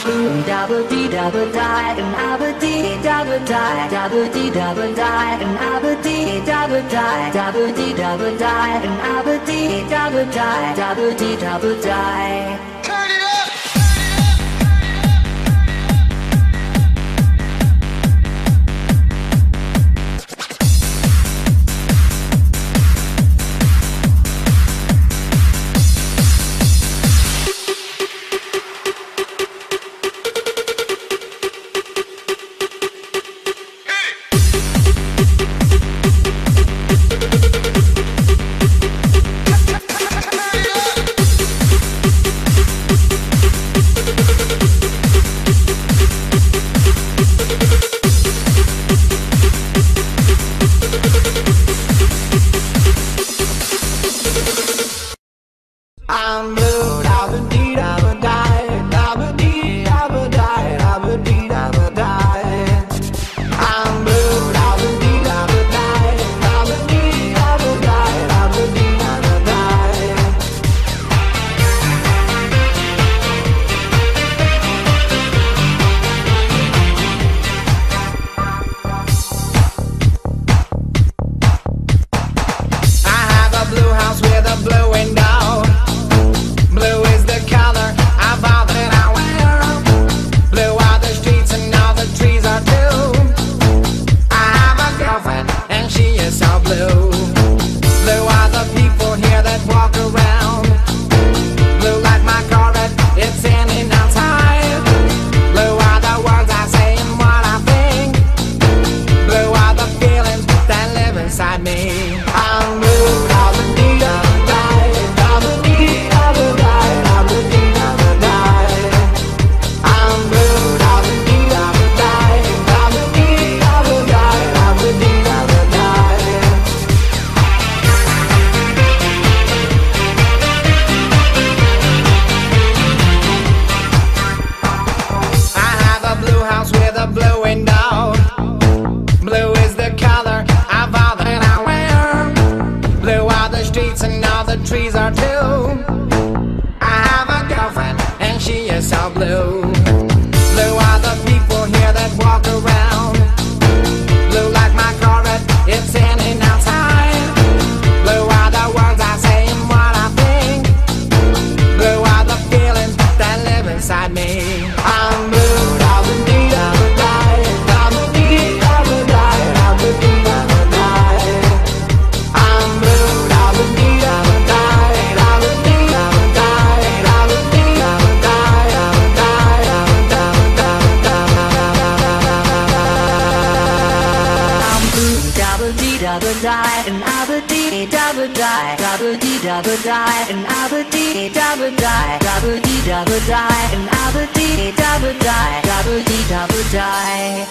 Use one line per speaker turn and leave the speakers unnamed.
blue, double D, double die, and double D, double die, double D, double die, and double D, double die, double D, double die, and double D, double die, double D, double die. Turn it up. I'm blue, double D, double die, double D, double die, double D, double die. I'm blue, double D, double die, double D, double die, double D, double die. I have a blue house with a blue window. Blue is the color of all that I wear. Blue are the streets and all the trees are blue. I have a girlfriend and she is so blue. Blue are the people here that walk around. Blue like my Corvette, it's in and outside. Blue are the words I say and what I think. Blue are the feelings that live inside me. I'm blue, double D, double die, double D, double die, double D, double die. I'm blue, double D, double die, double D, double die, double D, double die. I have a blue house with a blue window. Blue is the color of all that I wear. Blue are the streets and all the trees are blue. I have a girlfriend and she is so blue. Blue are the people here that walk around. Blue like my Corvette, it's in and outside. Blue are the words I say and what I think. Blue are the feelings that live inside me. I'm blue, double D, double die, double D, double die, double D, double die. I'm blue, double D, double die, double D, double die, double D, double die, double die, double, double, I'm blue, double D, double die, and double D, double die, double D, double die, and double D, double die, double D, double die, and double D, double die, double D, double die.